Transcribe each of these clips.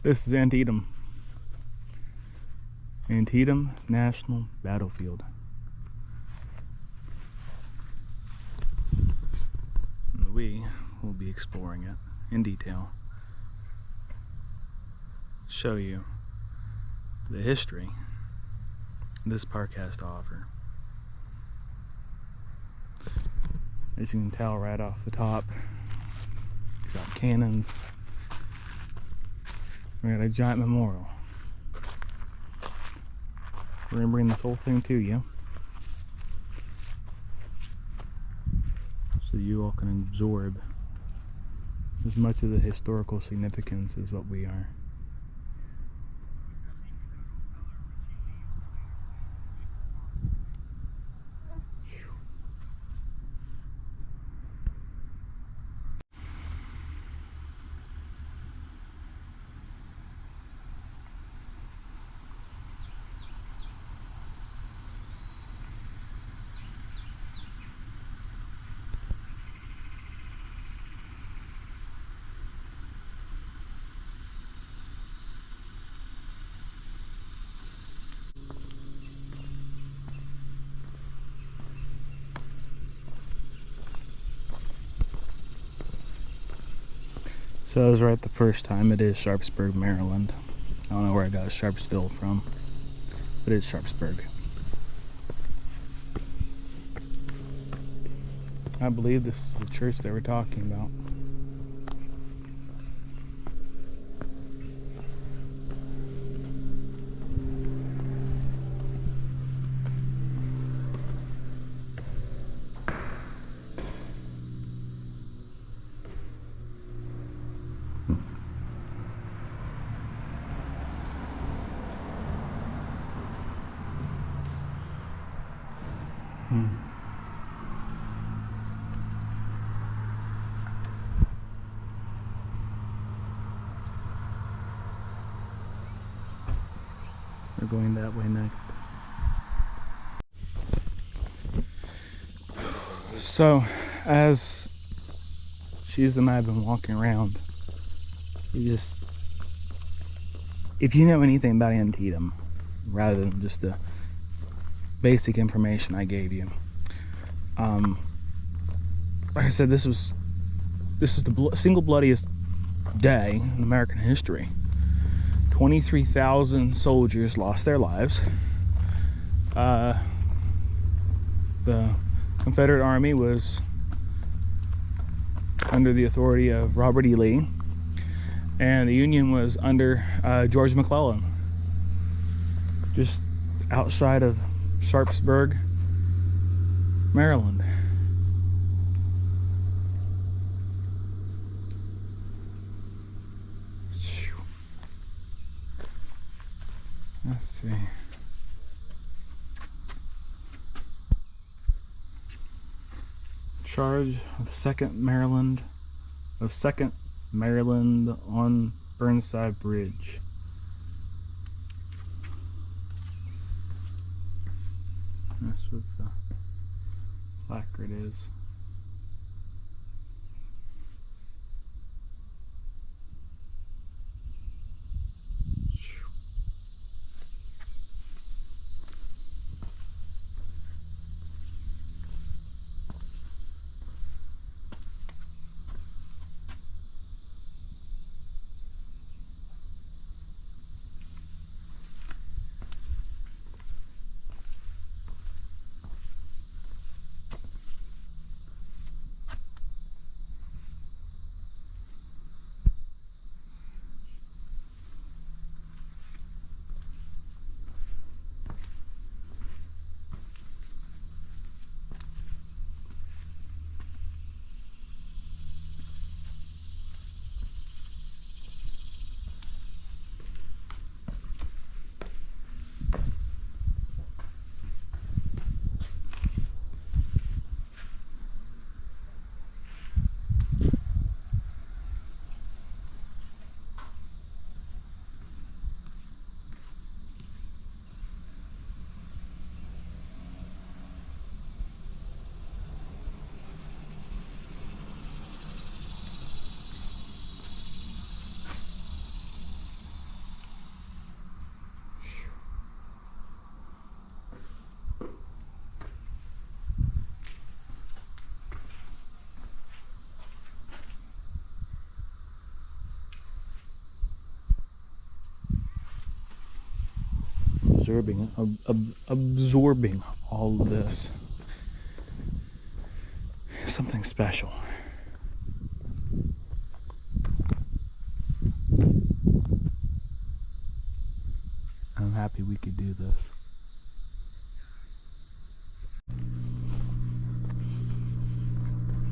This is Antietam National Battlefield. And we will be exploring it in detail. Show you the history this park has to offer. As you can tell right off the top, we've got cannons. We got a giant memorial. We're gonna bring this whole thing to you so you all can absorb as much of the historical significance as what we are. So I was right the first time. It is Sharpsburg, Maryland. I don't know where I got Sharpsville from, but it's Sharpsburg. I believe this is the church they were talking about. We're going that way next. So, as She's and I have been walking around, if you know anything about Antietam, rather than just the basic information I gave you, like I said, this is the single bloodiest day in American history. 23,000 soldiers lost their lives. The Confederate Army was under the authority of Robert E. Lee, and the Union was under George McClellan, just outside of Sharpsburg, Maryland. Let's see. Charge of 2nd Maryland on Burnside Bridge. That's what the placard is. absorbing all of this. Something special. I'm happy we could do this.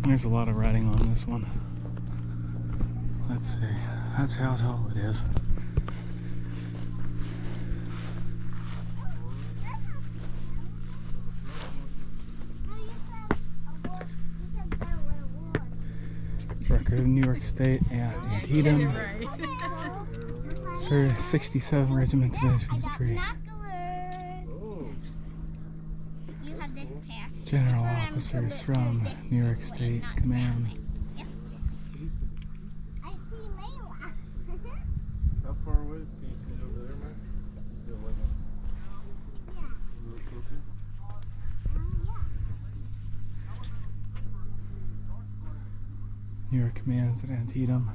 There's a lot of writing on this one. Let's see. That's how tall it is. Record of New York State at Antietam. Sir, 67 regiments of infantry. General officers from New York State Command. How far away? Can you see it over there, man? New York Command's at Antietam.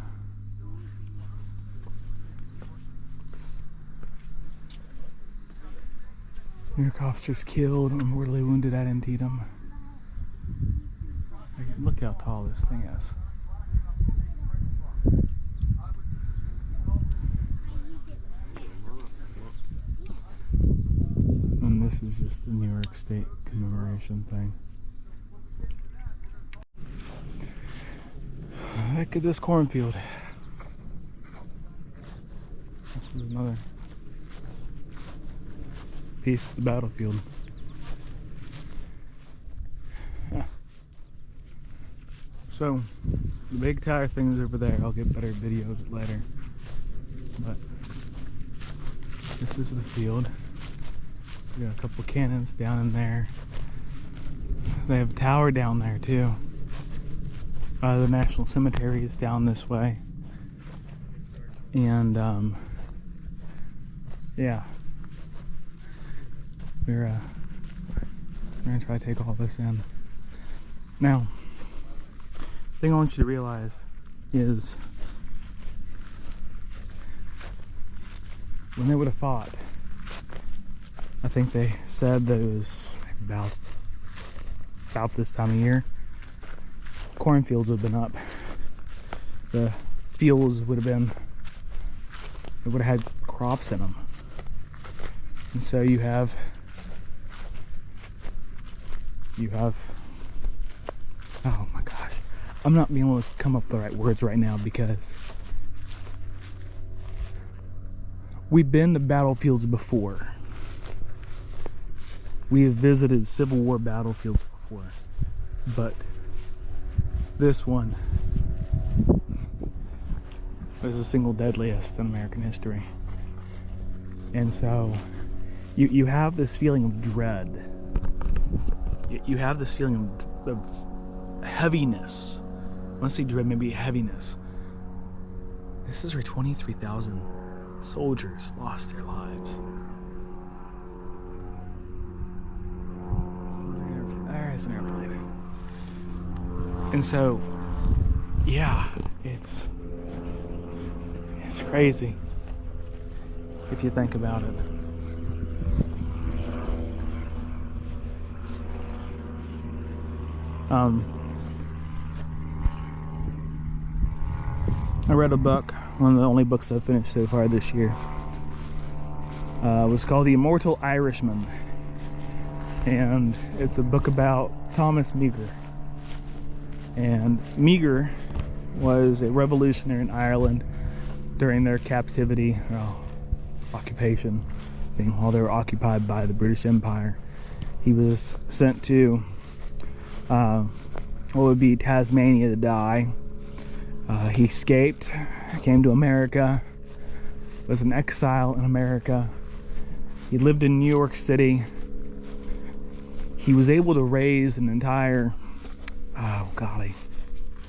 New York officers killed or mortally wounded at Antietam. Look how tall this thing is. And this is just the New York State commemoration thing. Look at this cornfield. This is another piece of the battlefield. So, the big tower thing is over there. I'll get better videos later. But this is the field. We got a couple cannons down in there. They have a tower down there too. The National Cemetery is down this way. And yeah. We're gonna try to take all this in. Now, the thing I want you to realize is when they would have fought, I think they said that it was about this time of year. Cornfields would have been up. The fields would have been, they would have had crops in them. And so you have oh my gosh, I'm not being able to come up with the right words right now because we've been to battlefields before. We have visited Civil War battlefields before, but this one was the single deadliest in American history. And so you have this feeling of dread. You have this feeling of heaviness. I want to say dread, maybe heaviness. This is where 23,000 soldiers lost their lives. There's an airplane. And so, yeah, it's crazy if you think about it. I read a book, one of the only books I've finished so far this year. It was called The Immortal Irishman. And it's a book about Thomas Meagher. And Meagher was a revolutionary in Ireland during their captivity, occupation, while they were occupied by the British Empire. He was sent to what would be Tasmania to die. He escaped, came to America, was an exile in America. He lived in New York City. He was able to raise an entire,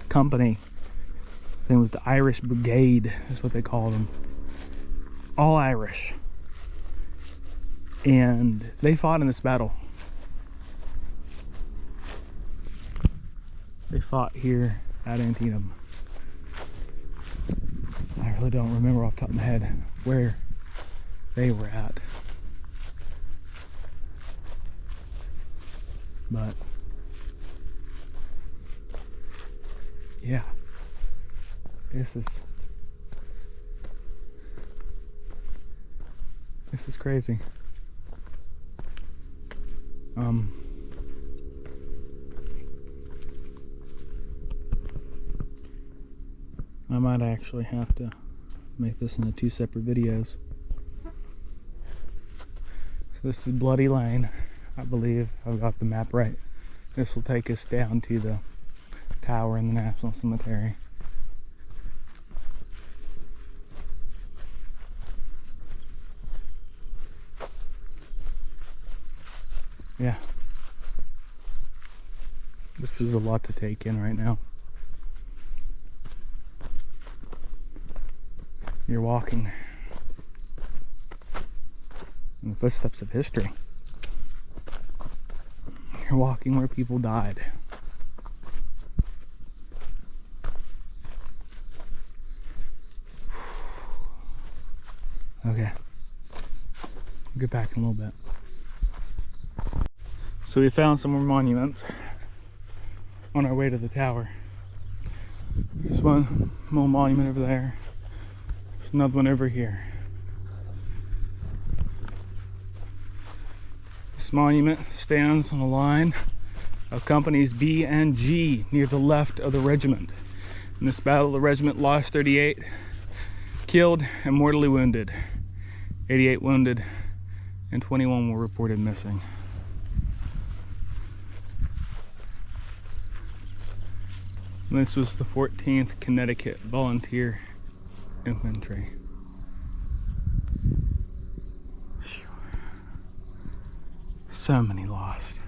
company. I think it was the Irish Brigade, is what they called them. All Irish. And they fought in this battle. They fought here at Antietam. I really don't remember off the top of my head where they were at. but yeah, this is crazy. I might actually have to make this into 2 separate videos. So this is Bloody Lane, I believe. I've got the map right. This will take us down to the tower in the National Cemetery. Yeah. This is a lot to take in right now. You're walking in the footsteps of history. You're walking where people died. Okay. We'll get back in a little bit. So we found some more monuments on our way to the tower. There's one little monument over there. There's another one over here. This monument stands on a line of companies B and G near the left of the regiment. In this battle, the regiment lost 38 killed and mortally wounded. 88 wounded and 21 were reported missing. This was the 14th Connecticut Volunteer Infantry. So many lost.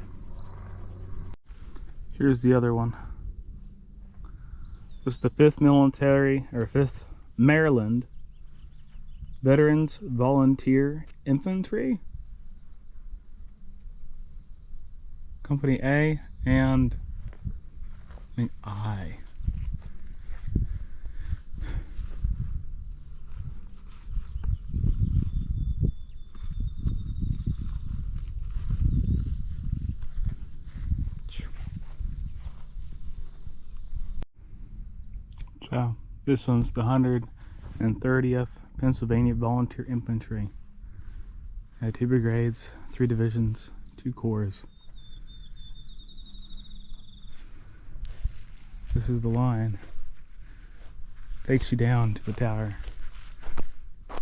Here's the other one. This is the 5th Maryland Veterans Volunteer Infantry. Company A and I. So this one's the 130th Pennsylvania Volunteer Infantry. Had 2 brigades, 3 divisions, 2 corps. This is the line. Takes you down to the tower.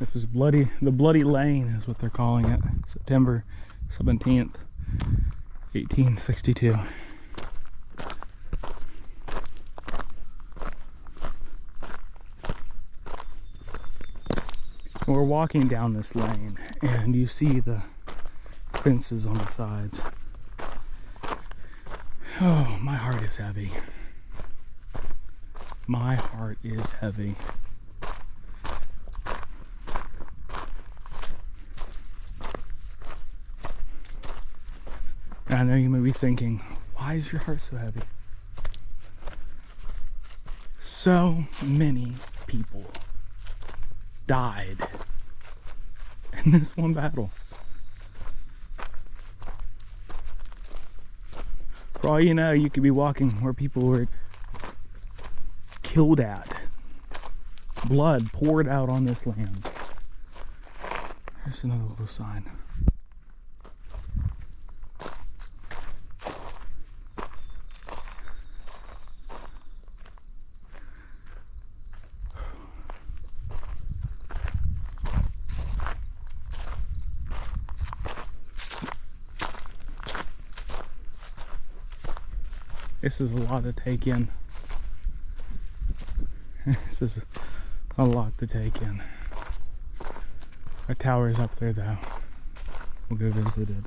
This is the Bloody Lane is what they're calling it. September 17th, 1862. We're walking down this lane and you see the fences on the sides. Oh, my heart is heavy. My heart is heavy. I know you may be thinking, why is your heart so heavy? So many people died in this one battle. For all you know, you could be walking where people were killed at. Blood poured out on this land. There's another little sign. This is a lot to take in. This is a lot to take in. Our tower is up there though. We'll go visit it.